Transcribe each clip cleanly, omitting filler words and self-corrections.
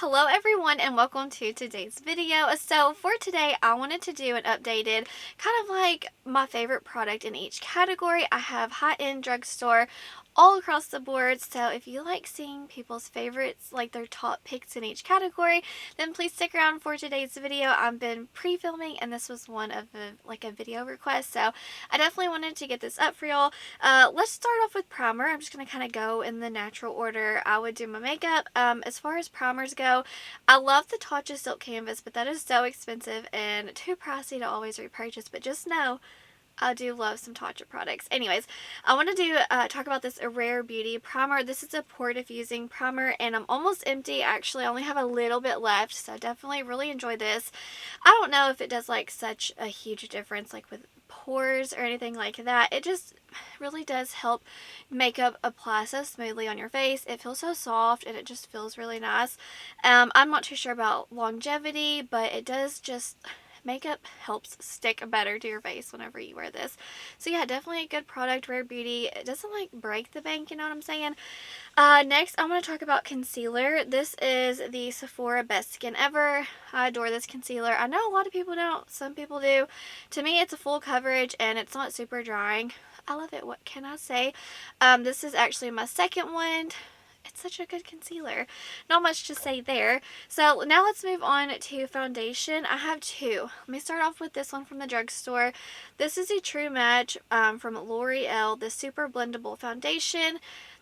Hello everyone and welcome to today's video. So for today I wanted to do an updated kind of like my favorite product in each category. I have high-end drugstore all across the board, so if you like seeing people's favorites, like their top picks in each category, then please stick around for today's video. I've been pre-filming and this was one of a video request, so I definitely wanted to get this up for y'all. Let's start off with primer. I'm just going to kind of go in the natural order I would do my makeup. As far as primers go, I love the Tatcha Silk Canvas, but that is so expensive and too pricey to always repurchase, but just know I do love some Tatcha products. Anyways, I want to talk about this Rare Beauty primer. This is a pore diffusing primer and I'm almost empty. Actually, I only have a little bit left, so definitely really enjoy this. I don't know if it does like such a huge difference like with pores or anything like that. It just really does help makeup apply so smoothly on your face. It feels so soft and it just feels really nice. I'm not too sure about longevity, but it does just... makeup helps stick better to your face whenever you wear this. So yeah, definitely a good product, Rare Beauty. It doesn't like break the bank, you know what I'm saying? Next, I want to talk about concealer. This is the Sephora Best Skin Ever. I adore this concealer. I know a lot of people don't. Some people do. To me, it's a full coverage and it's not super drying. I love it. What can I say? This is actually my second one. It's such a good concealer. Not much to say there. So now let's move on to foundation. I have two. Let me start off with this one from the drugstore. This is a True Match from L'Oreal, the Super Blendable Foundation.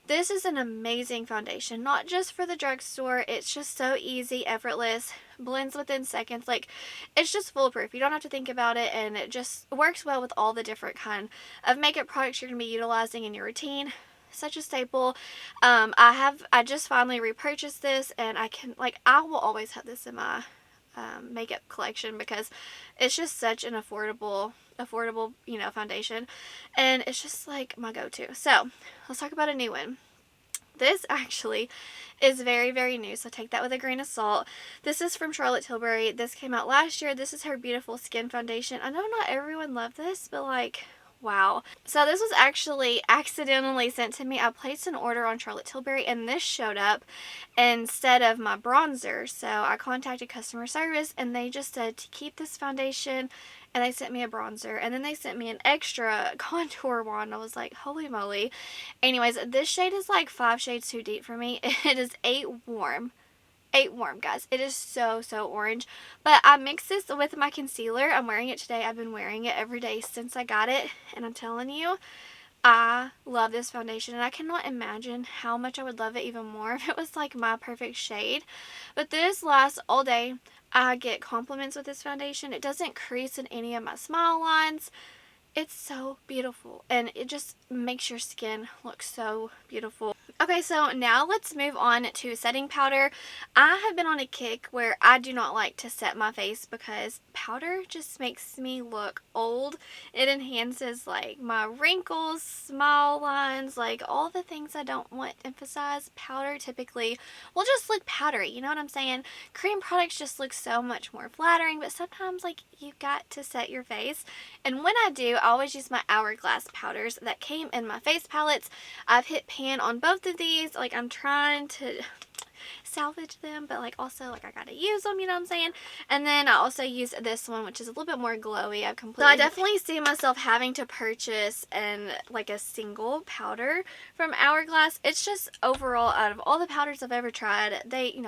This is an amazing foundation, not just for the drugstore. It's just so easy, effortless, blends within seconds. Like, it's just foolproof. You don't have to think about it, and it just works well with all the different kind of makeup products you're going to be utilizing in your routine. Such a staple. I just finally repurchased this, and I will always have this in my makeup collection because it's just such an affordable foundation, and it's just like my go-to. So let's talk about a new one. This actually is very, very new, so take that with a grain of salt. This is from Charlotte Tilbury. This came out last year. This is her Beautiful Skin Foundation. I know not everyone loved this, but like, wow. So this was actually accidentally sent to me. I placed an order on Charlotte Tilbury and this showed up instead of my bronzer. So I contacted customer service and they just said to keep this foundation, and they sent me a bronzer and then they sent me an extra contour wand. I was like, holy moly. Anyways, this shade is like 5 shades too deep for me. It is 8 warm. 8 warm, guys. It is so orange. But I mixed this with my concealer. I'm wearing it today. I've been wearing it every day since I got it. And I'm telling you, I love this foundation. And I cannot imagine how much I would love it even more if it was like my perfect shade. But this lasts all day. I get compliments with this foundation. It doesn't crease in any of my smile lines. It's so beautiful and it just makes your skin look so beautiful. Okay, so now let's move on to setting powder. I have been on a kick where I do not like to set my face because powder just makes me look old. It enhances like my wrinkles, smile lines, like all the things I don't want emphasized. Powder typically will just look powdery, you know what I'm saying? Cream products just look so much more flattering, but sometimes like you got to set your face. And when I do, I always use my Hourglass powders that came in my face palettes. I've hit pan on both of these. Like, I'm trying to salvage them, but like also like I gotta use them, you know what I'm saying? And then I also use this one, which is a little bit more glowy. So I definitely see myself having to purchase like a single powder from Hourglass. It's just overall, out of all the powders I've ever tried,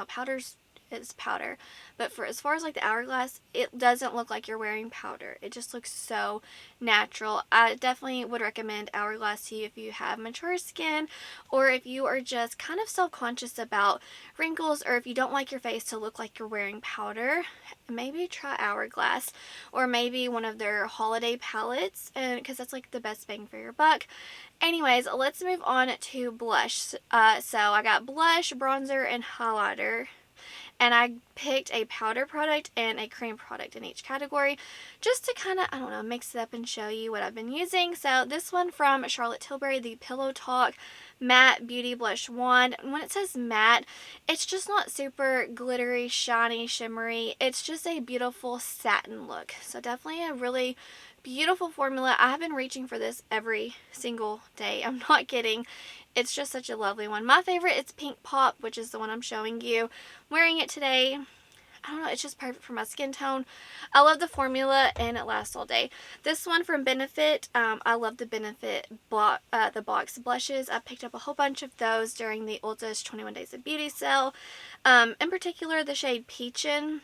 powders is powder, but for as far as like the Hourglass, it doesn't look like you're wearing powder. It just looks so natural. I definitely would recommend Hourglass to you if you have mature skin, or if you are just kind of self-conscious about wrinkles, or if you don't like your face to look like you're wearing powder. Maybe try Hourglass, or maybe one of their holiday palettes, and because that's like the best bang for your buck. Anyways, let's move on to blush. So I got blush, bronzer, and highlighter. And I picked a powder product and a cream product in each category just to kind of, I don't know, mix it up and show you what I've been using. So this one from Charlotte Tilbury, the Pillow Talk Matte Beauty Blush Wand. And when it says matte, it's just not super glittery, shiny, shimmery. It's just a beautiful satin look. So definitely a really Beautiful formula. I have been reaching for this every single day. I'm not kidding. It's just such a lovely one. My favorite is Pink Pop, which is the one I'm showing you. I'm wearing it today. I don't know, it's just perfect for my skin tone. I love the formula and it lasts all day. This one from Benefit, I love the Benefit the box blushes. I picked up a whole bunch of those during the Ulta's 21 Days of Beauty sale. In particular, the shade Peachin'.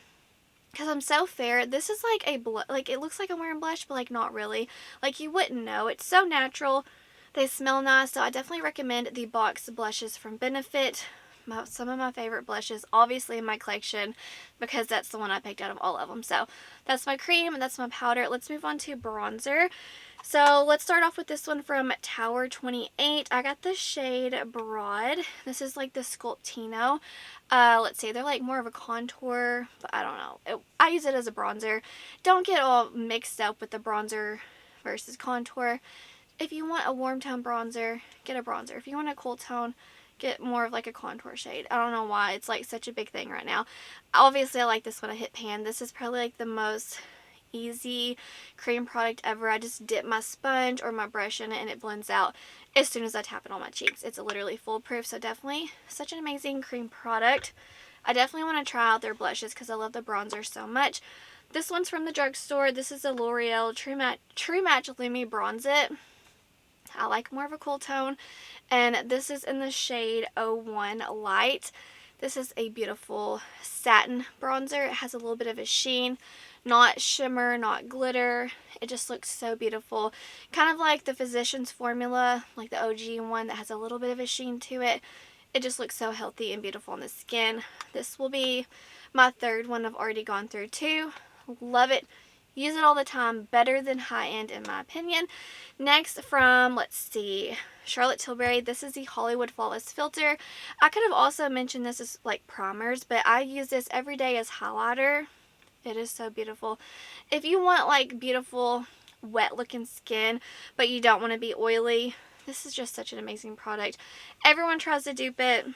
Because I'm so fair, this is like like it looks like I'm wearing blush, but like not really. Like you wouldn't know. It's so natural. They smell nice, so I definitely recommend the box blushes from Benefit. Some of my favorite blushes, obviously, in my collection, because that's the one I picked out of all of them. So that's my cream and that's my powder. Let's move on to bronzer. So let's start off with this one from Tower 28. I got the shade Broad. This is like the Sculptino. Let's see, they're like more of a contour, but I don't know. I use it as a bronzer. Don't get all mixed up with the bronzer versus contour. If you want a warm tone bronzer, get a bronzer. If you want a cool tone, get more of like a contour shade. I don't know why it's like such a big thing right now. Obviously, I like this when I hit pan. This is probably like the most easy cream product ever. I just dip my sponge or my brush in it and it blends out as soon as I tap it on my cheeks. It's literally foolproof, so definitely such an amazing cream product. I definitely want to try out their blushes because I love the bronzer so much. This one's from the drugstore. This is a L'Oreal True Match Lumi Bronze It. I like more of a cool tone, and this is in the shade 01 Light. This is a beautiful satin bronzer. It has a little bit of a sheen, not shimmer, not glitter. It just looks so beautiful. Kind of like the Physicians formula, like the OG one that has a little bit of a sheen to it. It just looks so healthy and beautiful on the skin. This will be my third one I've already gone through too. Love it. Use it all the time. Better than high-end in my opinion. Next from, let's see, Charlotte Tilbury. This is the Hollywood Flawless Filter. I could have also mentioned this as like primers, but I use this every day as highlighter. It is so beautiful. If you want like beautiful wet looking skin, but you don't want to be oily, this is just such an amazing product. Everyone tries to dupe it.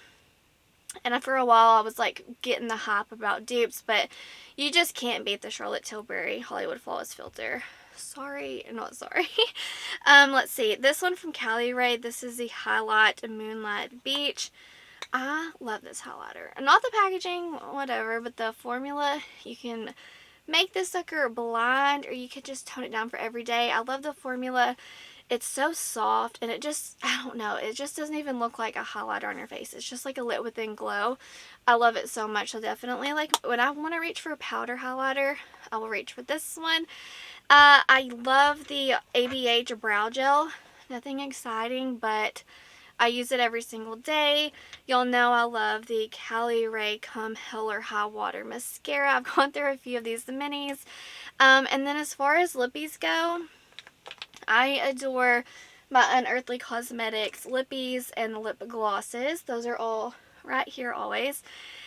And for a while I was like getting the hype about dupes, but you just can't beat the Charlotte Tilbury Hollywood Flawless Filter. Sorry, not sorry. Let's see. This one from Cali-Ray. This is the Highlight Moonlight Beach. I love this highlighter. Not the packaging, whatever, but the formula. You can make this sucker blind, or you could just tone it down for every day. I love the formula. It's so soft, and it just, I don't know, it just doesn't even look like a highlighter on your face. It's just like a lit within glow. I love it so much. So definitely, like, when I want to reach for a powder highlighter, I will reach for this one. I love the ABH Brow Gel. Nothing exciting, but I use it every single day. Y'all know I love the Cali-Ray Come Hell or High Water Mascara. I've gone through a few of these, the minis. And then as far as lippies go, I adore my Unearthly Cosmetics lippies and lip glosses. Those are all right here always.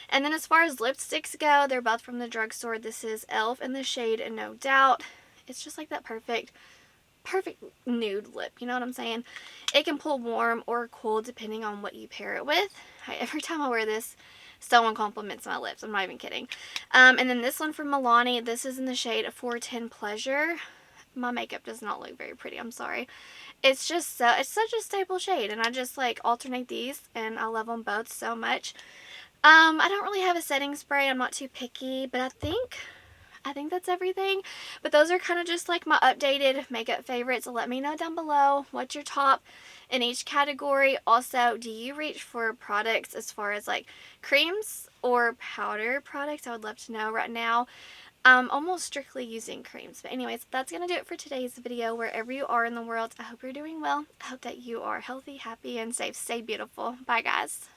And then as far as lipsticks go, they're both from the drugstore. This is e.l.f. in the shade No Doubt. It's just like that perfect nude lip, you know what I'm saying? It can pull warm or cool depending on what you pair it with. Every time I wear this, someone compliments my lips. I'm not even kidding. And then this one from Milani. This is in the shade 410 Pleasure. My makeup does not look very pretty, I'm sorry. It's just it's such a staple shade, and I just like alternate these, and I love them both so much. I don't really have a setting spray. I'm not too picky, but I think that's everything. But those are kind of just like my updated makeup favorites. Let me know down below what's your top in each category. Also, do you reach for products as far as like creams or powder products? I would love to know right now. I'm almost strictly using creams. But anyways, that's going to do it for today's video. Wherever you are in the world, I hope you're doing well. I hope that you are healthy, happy, and safe. Stay beautiful. Bye, guys.